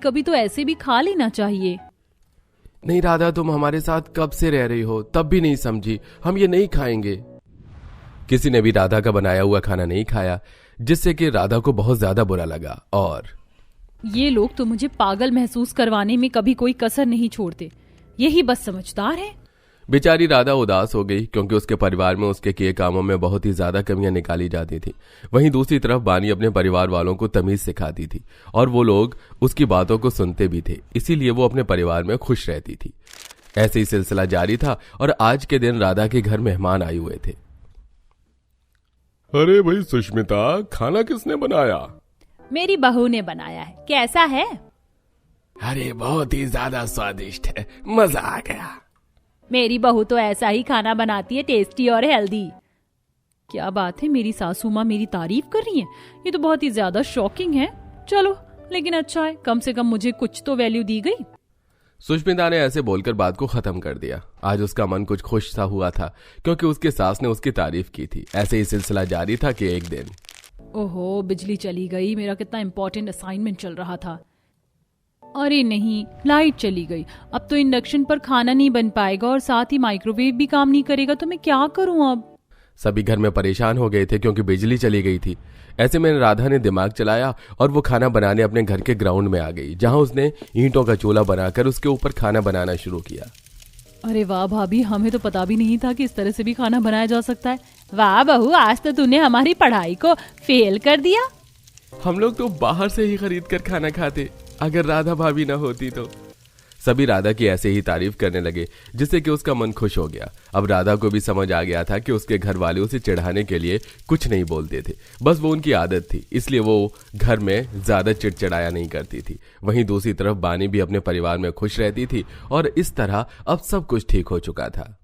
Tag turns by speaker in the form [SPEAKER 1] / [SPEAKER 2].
[SPEAKER 1] कभी तो ऐसे भी खा लेना चाहिए।
[SPEAKER 2] नहीं राधा, तुम हमारे साथ कब से रह रही हो, तब भी नहीं समझी। हम ये नहीं खाएंगे। किसी ने भी राधा का बनाया हुआ खाना नहीं खाया, जिससे कि राधा को बहुत ज्यादा बुरा लगा। और
[SPEAKER 1] ये लोग तो मुझे पागल महसूस करवाने में कभी कोई कसर नहीं छोड़ते, यही बस समझदार है।
[SPEAKER 2] बेचारी राधा उदास हो गई, क्योंकि उसके परिवार में उसके किए कामों में बहुत ही ज्यादा कमियां निकाली जाती थी। वहीं दूसरी तरफ बानी अपने परिवार वालों को तमीज सिखाती थी और वो लोग उसकी बातों को सुनते भी थे, इसीलिए वो अपने परिवार में खुश रहती थी। ऐसे ही सिलसिला जारी था और आज के दिन राधा के घर मेहमान आए हुए थे।
[SPEAKER 3] अरे भाई सुष्मिता, खाना किसने बनाया?
[SPEAKER 1] मेरी बहू ने बनाया है। कैसा है?
[SPEAKER 2] अरे बहुत ही ज्यादा स्वादिष्ट है, मजा आ गया।
[SPEAKER 1] मेरी बहू तो ऐसा ही खाना बनाती है, टेस्टी और हेल्दी। क्या बात है, मेरी सासू माँ मेरी तारीफ कर रही है। ये तो बहुत ही ज्यादा शॉकिंग है। चलो, लेकिन अच्छा है, कम से कम मुझे कुछ तो वैल्यू दी गई।
[SPEAKER 2] सुष्मिता ने ऐसे बोलकर बात को खत्म कर दिया। आज उसका मन कुछ खुश सा हुआ था, क्योंकि उसकी सास ने उसकी तारीफ की थी। ऐसे ही सिलसिला जारी था कि एक दिन,
[SPEAKER 1] ओहो, बिजली चली गई। मेरा कितना इंपॉर्टेंट असाइनमेंट चल रहा था। अरे नहीं, लाइट चली गई। अब तो इंडक्शन पर खाना नहीं बन पाएगा और साथ ही माइक्रोवेव भी काम नहीं करेगा। तो मैं क्या करूं अब?
[SPEAKER 2] सभी घर में परेशान हो गए थे, क्योंकि बिजली चली गई थी। ऐसे में राधा ने दिमाग चलाया और वो खाना बनाने अपने घर के ग्राउंड में आ गई, जहां उसने ईंटों का चूल्हा बनाकर उसके ऊपर खाना बनाना शुरू किया।
[SPEAKER 1] अरे वाह भाभी, हमें तो पता भी नहीं था कि इस तरह से भी खाना बनाया जा सकता है। वाह बहू, आज तो तूने हमारी पढ़ाई को फेल कर दिया।
[SPEAKER 2] हम लोग तो बाहर से ही खरीद कर खाना खाते, अगर राधा भाभी ना होती तो। सभी राधा की ऐसे ही तारीफ करने लगे, जिससे कि उसका मन खुश हो गया। अब राधा को भी समझ आ गया था कि उसके घर वाले उसे चिढ़ाने के लिए कुछ नहीं बोलते थे, बस वो उनकी आदत थी, इसलिए वो घर में ज्यादा चिड़चिड़ाया नहीं करती थी। वहीं दूसरी तरफ बानी भी अपने परिवार में खुश रहती थी और इस तरह अब सब कुछ ठीक हो चुका था।